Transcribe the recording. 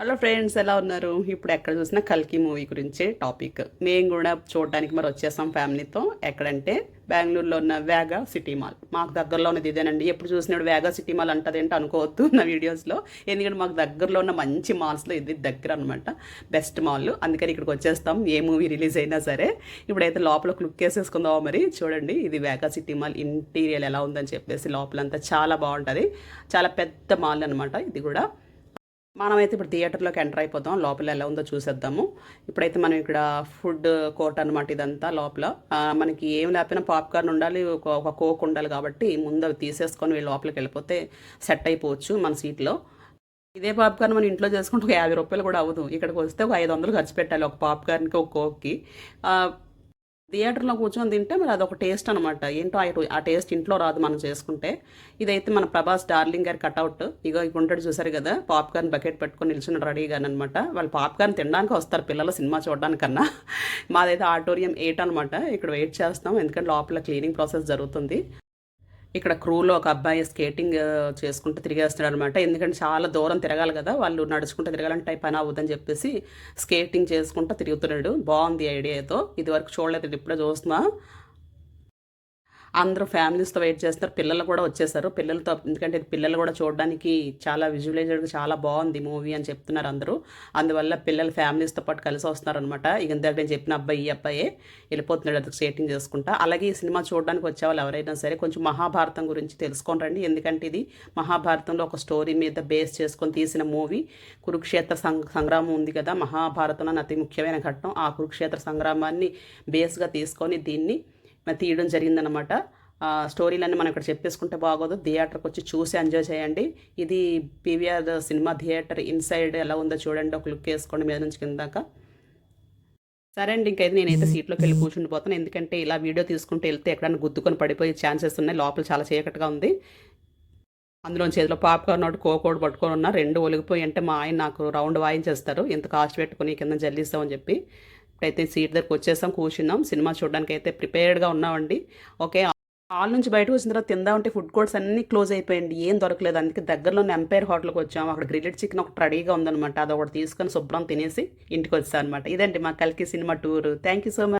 Hello friends, ఎలా ఉన్నారు? ఇప్పుడు ఎక్కడ చూసినా కల్కి మూవీ గురించే టాపిక్. మేము కూడా చూడడానికి మరి వచ్చేసాం ఫ్యామిలీతో. ఎక్కడంటే బెంగళూరులో ఉన్న వేగా సిటీ మాల్. మాకు దగ్గరలో ఉన్నది ఇదేనండి. ఎప్పుడు చూసినాడు వేగా సిటీ మాల్ అంటదేంటి అనుకోవద్దు నా వీడియోస్లో. ఎందుకంటే మాకు దగ్గరలో ఉన్న మంచి మాల్స్లో ఇది దగ్గర అనమాట, బెస్ట్ మాల్. అందుకని ఇక్కడికి వచ్చేస్తాం ఏ మూవీ రిలీజ్ అయినా సరే. ఇప్పుడైతే లోపల లుక్ వేసేసుకుందాం. మరి చూడండి, ఇది వేగా సిటీ మాల్ ఇంటీరియర్ ఎలా ఉందని చెప్పేసి. లోపలంతా చాలా బాగుంటుంది, చాలా పెద్ద మాల్ అనమాట ఇది కూడా. మనమైతే ఇప్పుడు థియేటర్లోకి ఎంటర్ అయిపోతాం. లోపల ఎలా ఉందో చూసేద్దాము. ఇప్పుడైతే మనం ఇక్కడ ఫుడ్ కోర్ట్ అనమాట ఇదంతా. లోపల మనకి ఏం లేకపోయినా పాప్కార్న్ ఉండాలి, ఒక కోక్ ఉండాలి. కాబట్టి ముందు అవి తీసేసుకొని వీళ్ళు లోపలికి వెళ్ళిపోతే సెట్ అయిపోవచ్చు మన సీట్లో. ఇదే పాప్కార్న్ మన ఇంట్లో చేసుకుంటే ఒక 50 రూపాయలు కూడా అవ్వదు. ఇక్కడికి వస్తే ఒక 500 ఖర్చు పెట్టాలి ఒక పాప్కార్న్కి, ఒక కోక్కి. థియేటర్లో కూర్చొని తింటే మరి అదొక టేస్ట్ అనమాట. ఏంటో ఆ టేస్ట్ ఇంట్లో రాదు మనం చేసుకుంటే. ఇదైతే మన ప్రభాస్ డార్లింగ్ గారి కట్అవుట్. ఇక ఉంటాడు చూసారు కదా, పాప్కార్న్ బకెట్ పెట్టుకొని నిల్చున్న రెడీగా అనమాట. వాళ్ళు పాప్కార్న్ తినడానికి వస్తారు పిల్లలు, సినిమా చూడడానికన్నా. మాదైతే ఆడిటోరియం 8 అనమాట. ఇక్కడ వెయిట్ చేస్తాం ఎందుకంటే లోపల క్లీనింగ్ ప్రాసెస్ జరుగుతుంది. ఇక్కడ క్రూలో ఒక అబ్బాయి స్కేటింగ్ చేసుకుంటూ తిరిగేస్తున్నాడు అనమాట. ఎందుకంటే చాలా దూరం తిరగాలి కదా, వాళ్ళు నడుచుకుంటూ తిరగాలంటే పని అవ్వదని చెప్పేసి స్కేటింగ్ చేసుకుంటూ తిరుగుతున్నాడు. బాగుంది ఐడియాతో. ఇది వరకు చూడలేదు, ఇప్పుడే చూస్తున్నా. అందరూ ఫ్యామిలీస్తో వెయిట్ చేస్తారు. పిల్లలు కూడా వచ్చేసారు పిల్లలతో, ఎందుకంటే పిల్లలు కూడా చూడడానికి చాలా విజువలైజ్డ్గా చాలా బాగుంది మూవీ అని చెప్తున్నారు అందరూ. అందువల్ల పిల్లలు ఫ్యామిలీస్తో పాటు కలిసి వస్తున్నారనమాట. ఇక ఇందాక నేను చెప్పిన అబ్బాయి, ఈ అబ్బాయే వెళ్ళిపోతున్నాడు అది స్కేటింగ్ చేసుకుంటా. అలాగే ఈ సినిమా చూడడానికి వచ్చేవాళ్ళు ఎవరైనా సరే కొంచెం మహాభారతం గురించి తెలుసుకొని రండి. ఎందుకంటే ఇది మహాభారతంలో ఒక స్టోరీ మీద బేస్ చేసుకొని తీసిన మూవీ. కురుక్షేత్ర సంగ్రామం ఉంది కదా, మహాభారతంలో అతి ముఖ్యమైన ఘట్టం. ఆ కురుక్షేత్ర సంగ్రామాన్ని బేస్గా తీసుకొని దీన్ని తీయడం జరిగిందనమాట. స్టోరీలన్నీ మనం ఇక్కడ చెప్పేసుకుంటే బాగోదు. థియేటర్కి వచ్చి చూసి ఎంజాయ్ చేయండి. ఇది పీవీఆర్ సినిమా థియేటర్ ఇన్సైడ్ ఎలా ఉందో చూడండి, ఒక లుక్ వేసుకోండి మీద నుంచి కిందాక. సరే అండి, ఇంకైతే నేనైతే సీట్లోకి వెళ్ళి కూర్చుండిపోతాను. ఎందుకంటే ఇలా వీడియో తీసుకుంటూ వెళ్తే ఎక్కడైనా గుద్దుకొని పడిపోయే ఛాన్సెస్ ఉన్నాయి. లోపల చాలా చీకటిగా ఉంది. అందులో చేతిలో పాప్కార్న్ ఒకటి కోకోడు పట్టుకొని ఉన్నా, 2 ఒలిగిపోయి అంటే మా ఆయన నాకు రౌండ్ వాయించేస్తారు, ఇంత కాస్ట్ పెట్టుకుని కింద జల్లిస్తామని చెప్పి. ఇప్పుడైతే సీట్ దగ్గరకు వచ్చేసాం, కూర్చున్నాం. సినిమా చూడడానికి అయితే ప్రిపేర్డ్గా ఉన్నామండి. ఓకే, హాల్ నుంచి బయటకు వచ్చిన తర్వాత తిందామంటే ఫుడ్ కోర్ట్స్ అన్నీ క్లోజ్ అయిపోయింది, ఏం దొరకలేదు. అందుకే దగ్గరలోనే ఎంపైర్ హోటల్కి వచ్చాము. అక్కడ గ్రిల్లెడ్ చికెన్ ఒకటి రెడీగా ఉందనమాట. అది ఒకటి తీసుకొని శుభ్రం తినేసి ఇంటికి వచ్చాను అనమాట. ఇదండి మా కల్కి cinema tour. Thank you so much.